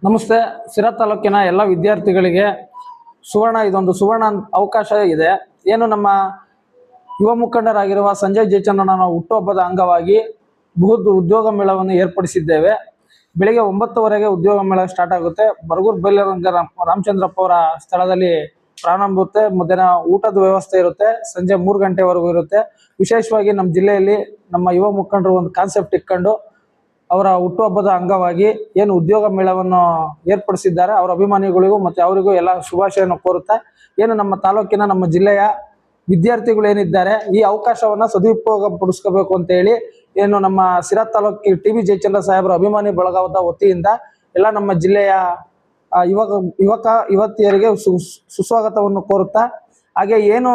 ನಮಸ್ತೆ. ಸಿರಾ ತಾಲೂಕಿನ ಎಲ್ಲ ವಿದ್ಯಾರ್ಥಿಗಳಿಗೆ ಇದೊಂದು ಸುವರ್ಣ ಅವಕಾಶ ಇದೆ. ಏನು ನಮ್ಮ ಯುವ ಮುಖಂಡರಾಗಿರುವ ಸಂಜಯ್ ಜಯಚಂದ್ರನ ಹುಟ್ಟುಹಬ್ಬದ ಅಂಗವಾಗಿ ಬೃಹತ್ ಉದ್ಯೋಗ ಮೇಳವನ್ನು ಏರ್ಪಡಿಸಿದ್ದೇವೆ. ಬೆಳಿಗ್ಗೆ 9 ಉದ್ಯೋಗ ಮೇಳ ಸ್ಟಾರ್ಟ್ ಆಗುತ್ತೆ. ಬರಗೂರು ಬೈಲರಂಗ ರಾಮಚಂದ್ರಪ್ಪ ಅವರ ಸ್ಥಳದಲ್ಲಿ ಪ್ರಾರಂಭ ಆಗುತ್ತೆ. ಮಧ್ಯಾಹ್ನ ಊಟದ ವ್ಯವಸ್ಥೆ ಇರುತ್ತೆ. ಸಂಜೆ 3 ಗಂಟೆವರೆಗೂ ಇರುತ್ತೆ. ವಿಶೇಷವಾಗಿ ನಮ್ಮ ಜಿಲ್ಲೆಯಲ್ಲಿ ನಮ್ಮ ಯುವ ಮುಖಂಡರು ಒಂದು ಕಾನ್ಸೆಪ್ಟ್ ಇಟ್ಕೊಂಡು ಅವರ ಹುಟ್ಟುಹಬ್ಬದ ಅಂಗವಾಗಿ ಏನು ಉದ್ಯೋಗ ಮೇಳವನ್ನು ಏರ್ಪಡಿಸಿದ್ದಾರೆ. ಅವರ ಅಭಿಮಾನಿಗಳಿಗೂ ಮತ್ತೆ ಅವರಿಗೂ ಎಲ್ಲ ಶುಭಾಶಯವನ್ನು ಕೋರುತ್ತಾ, ಏನು ನಮ್ಮ ತಾಲೂಕಿನ ನಮ್ಮ ಜಿಲ್ಲೆಯ ವಿದ್ಯಾರ್ಥಿಗಳು ಏನಿದ್ದಾರೆ ಈ ಅವಕಾಶವನ್ನ ಸದುಪಯೋಗ ಪಡಿಸ್ಕೋಬೇಕು ಅಂತ ಹೇಳಿ ಏನು ನಮ್ಮ ಸಿರಾ ತಾಲೂಕಿ ಟಿ.ಬಿ. ಜಯಚಂದ್ರ ಸಾಹೇಬರ ಅಭಿಮಾನಿ ಬಳಗದ ವತಿಯಿಂದ ಎಲ್ಲ ನಮ್ಮ ಜಿಲ್ಲೆಯ ಯುವತಿಯರಿಗೆ ಸುಸ್ವಾಗತವನ್ನು ಕೋರುತ್ತಾ, ಹಾಗೆ ಏನು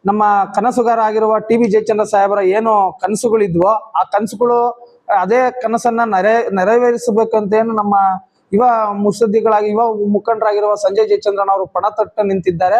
ನಮ್ಮ ಕನಸುಗಾರ ಆಗಿರುವ ಟಿ.ಬಿ. ಜಯಚಂದ್ರ ಸಾಹೇಬರ ಏನು ಕನಸುಗಳಿದ್ವೋ ಆ ಕನಸುಗಳು ಅದೇ ಕನಸನ್ನ ನೆರವೇರಿಸಬೇಕಂತ ಏನು ನಮ್ಮ ಯುವ ಯುವ ಮುಖಂಡರಾಗಿರುವ ಸಂಜಯ್ ಜಯಚಂದ್ರನ್ ಅವರು ಪಣ ತೊಟ್ಟು ನಿಂತಿದ್ದಾರೆ.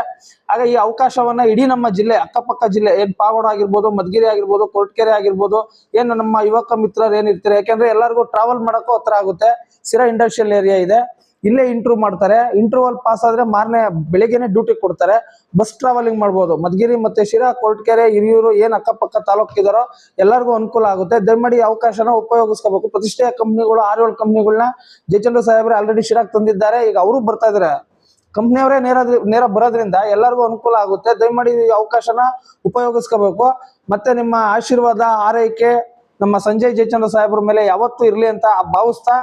ಹಾಗೆ ಈ ಅವಕಾಶವನ್ನ ಇಡೀ ನಮ್ಮ ಜಿಲ್ಲೆ ಅಕ್ಕಪಕ್ಕ ಜಿಲ್ಲೆ ಏನ್ ಪಾವಗಡ ಆಗಿರ್ಬೋದು, ಮಧುಗಿರಿ ಆಗಿರ್ಬೋದು, ಕೊರಟಗೆರೆ ಆಗಿರ್ಬೋದು, ಏನು ನಮ್ಮ ಯುವಕ ಮಿತ್ರರು ಏನಿರ್ತಾರೆ, ಯಾಕೆಂದ್ರೆ ಎಲ್ಲರಿಗೂ ಟ್ರಾವೆಲ್ ಮಾಡಕ್ಕೂ ಹತ್ರ ಆಗುತ್ತೆ. ಸಿರಾ ಇಂಡಸ್ಟ್ರಿಯಲ್ ಏರಿಯಾ ಇದೆ, ಇಲ್ಲೇ ಇಂಟರ್ವ್ಯೂ ಮಾಡ್ತಾರೆ. ಇಂಟರ್ವ್ಯೂ ಪಾಸ್ ಆದ್ರೆ ಮಾರನೇ ಬೆಳಿಗ್ಗೆನೆ ಡ್ಯೂಟಿ ಕೊಡ್ತಾರೆ. ಬಸ್ ಟ್ರಾವೆಲಿಂಗ್ ಮಾಡ್ಬೋದು. ಮಧುಗಿರಿ ಮತ್ತೆ ಶಿರಾ, ಕೊರಟಗೆರೆ, ಹಿರಿಯೂರು ಏನ್ ಅಕ್ಕಪಕ್ಕ ತಾಲೂಕಿದಾರೋ ಎಲ್ಲರಿಗೂ ಅನುಕೂಲ ಆಗುತ್ತೆ. ದಯಮಾಡಿ ಅವಕಾಶನ ಉಪಯೋಗಿಸ್ಕೋಬೇಕು. ಪ್ರತಿಷ್ಠೆಯ ಕಂಪ್ನಿಗಳು 6-7 ಕಂಪ್ನಿಗಳನ್ನ ಜಯಚಂದ್ರ ಸಾಹೇಬ್ರೆ ಆಲ್ರೆಡಿ ಶಿರಾಕ್ ತಂದಿದ್ದಾರೆ. ಈಗ ಅವರು ಬರ್ತಾ ಇದಾರೆ. ಕಂಪ್ನಿಯವರೇ ನೇರ ಬರೋದ್ರಿಂದ ಎಲ್ಲರಿಗೂ ಅನುಕೂಲ ಆಗುತ್ತೆ. ದಯಮಾಡಿ ಈ ಅವಕಾಶನ ಉಪಯೋಗಿಸ್ಕೋಬೇಕು. ಮತ್ತೆ ನಿಮ್ಮ ಆಶೀರ್ವಾದ, ಆರೈಕೆ ನಮ್ಮ ಸಂಜಯ್ ಜಯಚಂದ್ರ ಸಾಹೇಬ್ರ ಮೇಲೆ ಯಾವತ್ತೂ ಇರ್ಲಿ ಅಂತ ಭಾವಿಸ್ತಾ,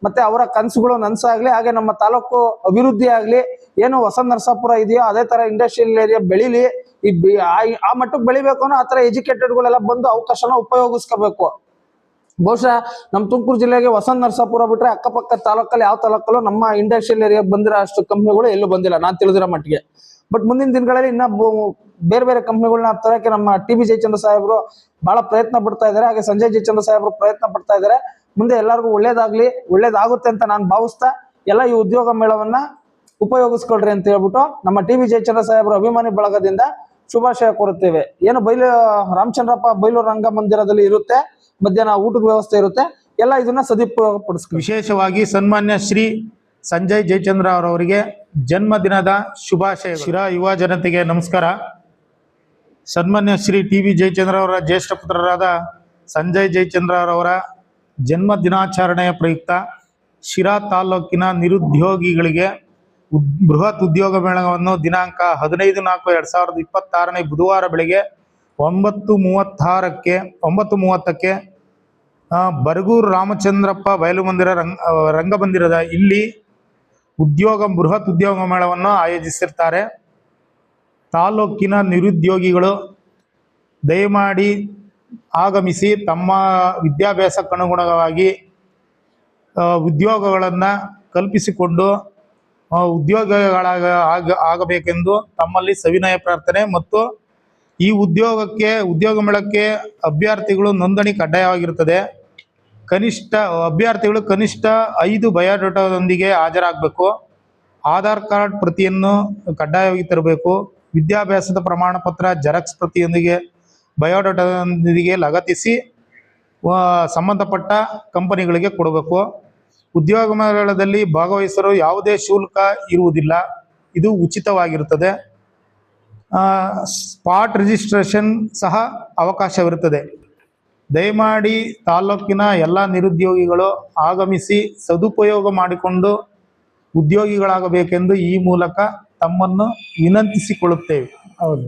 ಮತ್ತೆ ಅವರ ಕನಸುಗಳು ನನ್ಸಾಗ್ಲಿ, ಹಾಗೆ ನಮ್ಮ ತಾಲೂಕು ಅಭಿವೃದ್ಧಿ ಆಗ್ಲಿ, ಏನು ಹೊಸ ನರಸಾಪುರ ಇದೆಯೋ ಅದೇ ತರ ಇಂಡಸ್ಟ್ರಿಯಲ್ ಏರಿಯಾ ಬೆಳಿಲಿ. ಆ ಮಟ್ಟಕ್ಕೆ ಬೆಳಿಬೇಕು ಅನ್ನೋ ಆ ತರ ಎಜುಕೇಟೆಡ್ಗಳೆಲ್ಲ ಬಂದು ಅವಕಾಶನ ಉಪಯೋಗಿಸ್ಕೋಬೇಕು. ಬಹುಶಃ ನಮ್ಮ ತುಮಕೂರು ಜಿಲ್ಲೆಗೆ ಹೊಸ ನರಸಾಪುರ ಬಿಟ್ರೆ ಅಕ್ಕಪಕ್ಕ ತಾಲೂಕಲ್ಲಿ ಯಾವ ತಾಲೂಕಲ್ಲೂ ನಮ್ಮ ಇಂಡಸ್ಟ್ರಿಯಲ್ ಏರಿಯಾ ಬಂದಿರೋ ಅಷ್ಟು ಕಂಪ್ನಿಗಳು ಎಲ್ಲೂ ಬಂದಿಲ್ಲ ನಾನು ತಿಳಿದಿರೋ ಮಟ್ಟಿಗೆ. ಬಟ್ ಮುಂದಿನ ದಿನಗಳಲ್ಲಿ ಇನ್ನ ಬೇರೆ ಬೇರೆ ಕಂಪ್ನಿಗಳನ್ನ ತರಕ್ಕೆ ನಮ್ಮ ಟಿ.ಬಿ. ಜಯಚಂದ್ರ ಸಾಹೇಬರು ಬಹಳ ಪ್ರಯತ್ನ ಪಡ್ತಾ ಇದ್ದಾರೆ. ಹಾಗೆ ಸಂಜಯ್ ಜಯಚಂದ್ರ ಸಾಹೇಬರು ಪ್ರಯತ್ನ ಪಡ್ತಾ ಇದ್ದಾರೆ. ಮುಂದೆ ಎಲ್ಲರಿಗೂ ಒಳ್ಳೇದಾಗುತ್ತೆ ಅಂತ ನಾನು ಭಾವಿಸ್ತಾ, ಎಲ್ಲ ಈ ಉದ್ಯೋಗ ಮೇಳವನ್ನ ಉಪಯೋಗಿಸ್ಕೊಳ್ರಿ ಅಂತ ಹೇಳ್ಬಿಟ್ಟು ನಮ್ಮ ಟಿ.ಬಿ. ಜಯಚಂದ್ರ ಸಾಹೇಬರ ಅಭಿಮಾನಿ ಬಳಗದಿಂದ ಶುಭಾಶಯ ಕೋರುತ್ತೇವೆ. ಏನು ರಾಮಚಂದ್ರಪ್ಪ ಬೈಲೂರು ರಂಗ ಮಂದಿರದಲ್ಲಿ ಇರುತ್ತೆ, ಮಧ್ಯಾಹ್ನ ಊಟದ ವ್ಯವಸ್ಥೆ ಇರುತ್ತೆ. ಎಲ್ಲ ಇದನ್ನ ಸದುಪಯೋಗ ಪಡಿಸ್ಕೊಳ್ಳಿ. ವಿಶೇಷವಾಗಿ ಸನ್ಮಾನ್ಯ ಶ್ರೀ ಸಂಜಯ್ ಜಯಚಂದ್ರ ಅವರವರಿಗೆ ಜನ್ಮದಿನದ ಶುಭಾಶಯ. ಶಿರಾ ಯುವ ಜನತೆಗೆ ನಮಸ್ಕಾರ. ಸನ್ಮಾನ್ಯ ಶ್ರೀ ಟಿ.ಬಿ. ಜಯಚಂದ್ರ ಅವರ ಜ್ಯೇಷ್ಠ ಪುತ್ರರಾದ ಸಂಜಯ್ ಜಯಚಂದ್ರ ಅವರ ಜನ್ಮ ದಿನಾಚರಣೆಯ ಪ್ರಯುಕ್ತ ಶಿರಾ ತಾಲೂಕಿನ ನಿರುದ್ಯೋಗಿಗಳಿಗೆ ಬೃಹತ್ ಉದ್ಯೋಗ ಮೇಳವನ್ನು ದಿನಾಂಕ 15/4/2026 ಬುಧವಾರ ಬೆಳಗ್ಗೆ 9:30ಕ್ಕೆ ಬರಗೂರು ರಾಮಚಂದ್ರಪ್ಪ ಬಯಲು ಮಂದಿರ ರಂಗಮಂದಿರದ ಇಲ್ಲಿ ಬೃಹತ್ ಉದ್ಯೋಗ ಮೇಳವನ್ನು ಆಯೋಜಿಸಿರ್ತಾರೆ. ತಾಲೂಕಿನ ನಿರುದ್ಯೋಗಿಗಳು ದಯಮಾಡಿ ಆಗಮಿಸಿ ತಮ್ಮ ವಿದ್ಯಾಭ್ಯಾಸಕ್ಕನುಗುಣವಾಗಿ ಉದ್ಯೋಗಗಳನ್ನು ಕಲ್ಪಿಸಿಕೊಂಡು ಆಗಬೇಕೆಂದು ತಮ್ಮಲ್ಲಿ ಸವಿನಯ ಪ್ರಾರ್ಥನೆ. ಮತ್ತು ಈ ಉದ್ಯೋಗ ಮೇಳಕ್ಕೆ ಅಭ್ಯರ್ಥಿಗಳು ನೋಂದಣಿ ಕಡ್ಡಾಯವಾಗಿರುತ್ತದೆ. ಅಭ್ಯರ್ಥಿಗಳು ಕನಿಷ್ಠ 5 ಬಯೋಡಾಟಾದೊಂದಿಗೆ ಹಾಜರಾಗಬೇಕು. ಆಧಾರ್ ಕಾರ್ಡ್ ಪ್ರತಿಯನ್ನು ಕಡ್ಡಾಯವಾಗಿ ತರಬೇಕು. ವಿದ್ಯಾಭ್ಯಾಸದ ಪ್ರಮಾಣ ಪತ್ರ ಜೆರಾಕ್ಸ್ ಪ್ರತಿಯೊಂದಿಗೆ ಬಯೋಡಾಟಾದೊಂದಿಗೆ ಲಗತ್ತಿಸಿ ಸಂಬಂಧಪಟ್ಟ ಕಂಪನಿಗಳಿಗೆ ಕೊಡಬೇಕು. ಉದ್ಯೋಗ ಮೇಳದಲ್ಲಿ ಭಾಗವಹಿಸಲು ಯಾವುದೇ ಶುಲ್ಕ ಇರುವುದಿಲ್ಲ, ಇದು ಉಚಿತವಾಗಿರುತ್ತದೆ. ಸ್ಪಾಟ್ ರಿಜಿಸ್ಟ್ರೇಷನ್ ಸಹ ಅವಕಾಶವಿರುತ್ತದೆ. ದಯಮಾಡಿ ತಾಲೂಕಿನ ಎಲ್ಲ ನಿರುದ್ಯೋಗಿಗಳು ಆಗಮಿಸಿ ಸದುಪಯೋಗ ಮಾಡಿಕೊಂಡು ಉದ್ಯೋಗಿಗಳಾಗಬೇಕೆಂದು ಈ ಮೂಲಕ ತಮ್ಮನ್ನು ವಿನಂತಿಸಿಕೊಳ್ಳುತ್ತೇವೆ. ಹೌದು.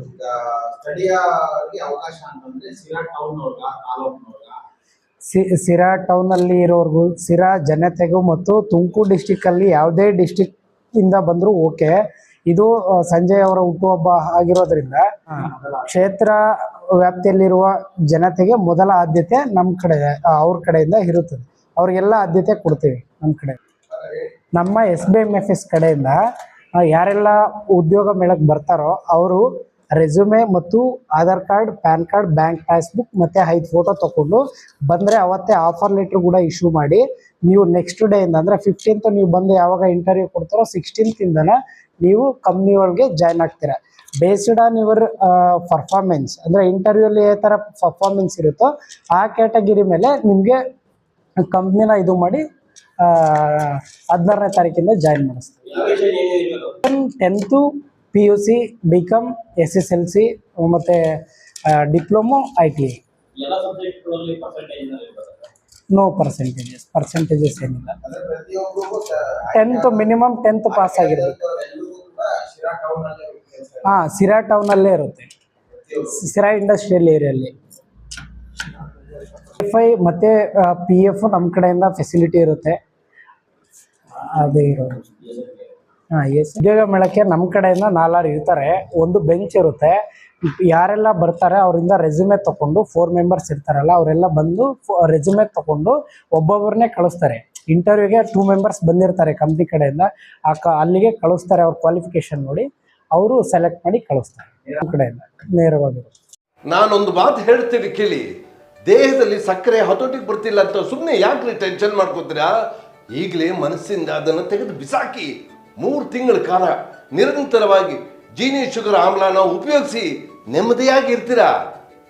ಸಿರಾ ಟೌನ್ ಅಲ್ಲಿ ಇರೋರ್ಗು, ಸಿರಾ ಜನತೆಗೂ ಮತ್ತು ತುಮಕೂರು ಡಿಸ್ಟಿಕ್ ಅಲ್ಲಿ ಯಾವುದೇ ಡಿಸ್ಟಿಕ್ ಇಂದ ಬಂದ್ರು ಓಕೆ. ಇದು ಸಂಜಯ್ ಅವರ ಹುಟ್ಟುಹಬ್ಬ ಆಗಿರೋದ್ರಿಂದ ಕ್ಷೇತ್ರ ವ್ಯಾಪ್ತಿಯಲ್ಲಿರುವ ಜನತೆಗೆ ಮೊದಲ ಆದ್ಯತೆ ಅವ್ರ ಕಡೆಯಿಂದ ಇರುತ್ತದೆ. ಅವ್ರಿಗೆಲ್ಲ ಆದ್ಯತೆ ಕೊಡ್ತೀವಿ. ನಮ್ಮ SBMFS ಕಡೆಯಿಂದ ಯಾರೆಲ್ಲ ಉದ್ಯೋಗ ಮೇಳಕ್ಕೆ ಬರ್ತಾರೋ ಅವರು ರೆಸ್ಯೂಮೆ ಮತ್ತು Aadhaar card, PAN card, bank passbook ಮತ್ತೆ 5 ಫೋಟೋ ತಗೊಂಡು ಬಂದರೆ ಅವತ್ತೇ ಆಫರ್ ಲೆಟರ್ ಕೂಡ ಇಶ್ಯೂ ಮಾಡಿ, ನೀವು ನೆಕ್ಸ್ಟ್ ಡೇ ಇಂದ ಅಂದ್ರೆ 15th ನೀವು ಬಂದು ಯಾವಾಗ ಇಂಟರ್ವ್ಯೂ ಕೊಡ್ತಾರೋ 16th ಇಂದನ ನೀವು ಕಂಪ್ನಿ ಒಳಗೆ ಜಾಯ್ನ್ ಆಗ್ತೀರಾ. ಬೇಸ್ಡ್ ಆನ್ ಯುವರ್ ಪರ್ಫಾರ್ಮೆನ್ಸ್, ಅಂದ್ರೆ ಇಂಟರ್ವ್ಯೂಲಿ ಯಾವ ಥರ ಪರ್ಫಾರ್ಮೆನ್ಸ್ ಇರುತ್ತೋ ಆ ಕ್ಯಾಟಗಿರಿ ಮೇಲೆ ನಿಮಗೆ ಕಂಪ್ನಿನ ಇದು ಮಾಡಿ 16ನೇ ತಾರೀಕಿಂದ ಜಾಯಿನ್ ಮಾಡಿಸ್ತೀವಿ. 10th PUC, BCom, SSLC ಮತ್ತು ಡಿಪ್ಲೊಮೊ, ITI. ನೋ ಪರ್ಸೆಂಟೇಜಸ್ ಏನಿಲ್ಲ. 10th ಮಿನಿಮಮ್ 10th ಪಾಸ್ ಆಗಿರ್ಬೇಕು. ಸಿರಾ ಟೌನಲ್ಲೇ ಇರುತ್ತೆ, ಸಿರಾ ಇಂಡಸ್ಟ್ರಿಯಲ್ ಏರಿಯಲ್ಲಿ. FI ಮತ್ತು PF ನಮ್ಮ ಕಡೆಯಿಂದ ಫೆಸಿಲಿಟಿ ಇರುತ್ತೆ, ಅದೇ ಇರೋದು. ಉದ್ಯೋಗ ಮೇಳಕ್ಕೆ ನಮ್ಮ ಕಡೆಯಿಂದ 4 ಇರ್ತಾರೆ. ಒಂದು ಬೆಂಚ್ ಇರುತ್ತೆ, ಯಾರೆಲ್ಲ ಬರ್ತಾರೆ ಅವರಿಂದ ರೆಸ್ಯೂಮೆ ತಗೊಂಡು 4 ಮೆಂಬರ್ಸ್ ಇರ್ತಾರಲ್ಲ ಅವರೆಲ್ಲ ಬಂದು ರೆಸ್ಯೂಮೆ ತಗೊಂಡು ಒಬ್ಬೊಬ್ಬರನ್ನೇ ಕಳಿಸ್ತಾರೆ. ಇಂಟರ್ವ್ಯೂಗೆ 2 ಮೆಂಬರ್ಸ್ ಬಂದಿರ್ತಾರೆ ಕಂಪ್ನಿ ಕಡೆಯಿಂದ, ಅಲ್ಲಿಗೆ ಕಳಿಸ್ತಾರೆ. ಅವ್ರ ಕ್ವಾಲಿಫಿಕೇಶನ್ ನೋಡಿ ಅವರು ಸೆಲೆಕ್ಟ್ ಮಾಡಿ ಕಳಿಸ್ತಾರೆ ನಮ್ಮ ಕಡೆಯಿಂದ ನೇರವಾಗಿ. ನಾನೊಂದು ಮಾತು ಹೇಳ್ತೀನಿ ಕೇಳಿ, ದೇಹದಲ್ಲಿ ಸಕ್ಕರೆ ಹತೋಟಿಗೆ ಬರ್ತಿಲ್ಲ ಅಂತ ಸುಮ್ಮನೆ ಯಾಕ್ರಿ ಟೆನ್ಷನ್ ಮಾಡ್ಕೋತೀರಾ? ಈಗಲೇ ಮನಸ್ಸಿಂದ ಅದನ್ನು ತೆಗೆದು ಬಿಸಾಕಿ 3 ತಿಂಗಳ ಕಾಲ ನಿರಂತರವಾಗಿ ಜೀನಿ ಶುಗರ್ ಆಮ್ಲನ ಉಪಯೋಗಿಸಿ ನೆಮ್ಮದಿಯಾಗಿ ಇರ್ತೀರಾ.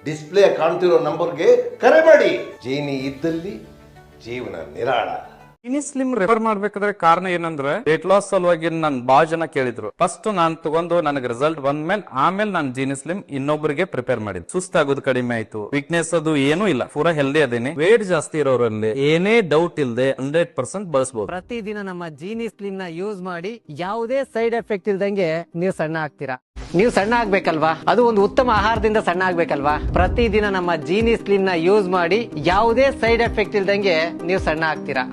ಡಿಸ್ಪ್ಲೇ ಕಾಣ್ತಿರೋ ನಂಬರ್ಗೆ ಕರೆ ಮಾಡಿ. ಜೀನಿ ಇದ್ದಲ್ಲಿ ಜೀವನ ನಿರಾಳ. ಜೀನಿ ಸ್ಲಿಮ್ ರೆಫರ್ ಮಾಡ್ಬೇಕಾದ್ರೆ ಕಾರಣ ಏನಂದ್ರೆ ವೇಟ್ ಲಾಸ್ ಸಲುವಾಗಿ ನನ್ ಬಾಳ ಜನ ಕೇಳಿದ್ರು. ಫಸ್ಟ್ ನಾನ್ ತಗೊಂಡು ನನಗೆ ರಿಸಲ್ಟ್ ಬಂದ್ಮೇಲೆ ಆಮೇಲೆ ನಾನು ಜೀನಿ ಸ್ಲಿಮ್ ಇನ್ನೊಬ್ಬರಿಗೆ ಪ್ರಿಪೇರ್ ಮಾಡಿದ್ದೆ. ಸುಸ್ತಾಗೋದು ಕಡಿಮೆ ಆಯ್ತು, ವೀಕ್ನೆಸ್ ಅದು ಏನೂ ಇಲ್ಲ, ಪೂರಾ ಹೆಲ್ದಿ ಅದೇನಿ. ವೇಟ್ ಜಾಸ್ತಿ ಇರೋರಲ್ಲಿ ಏನೇ ಡೌಟ್ ಇಲ್ಲದೆ 100% ಬಳಸಬಹುದು. ಪ್ರತಿದಿನ ನಮ್ಮ ಜೀನಿ ಸ್ಲಿಮ್ ನ ಯೂಸ್ ಮಾಡಿ ಯಾವುದೇ ಸೈಡ್ ಎಫೆಕ್ಟ್ ಇಲ್ದಂಗೆ ನೀವು ಸಣ್ಣ ಆಗ್ತೀರಾ. ನೀವು ಸಣ್ಣ ಆಗ್ಬೇಕಲ್ವಾ, ಅದು ಒಂದು ಉತ್ತಮ ಆಹಾರದಿಂದ ಸಣ್ಣ ಆಗ್ಬೇಕಲ್ವಾ. ಪ್ರತಿದಿನ ನಮ್ಮ ಜೀನಿ ಸ್ಲಿಮ್ ನ ಯೂಸ್ ಮಾಡಿ ಯಾವುದೇ ಸೈಡ್ ಎಫೆಕ್ಟ್ ಇಲ್ದಂಗೆ ನೀವು ಸಣ್ಣ ಆಗ್ತೀರಾ.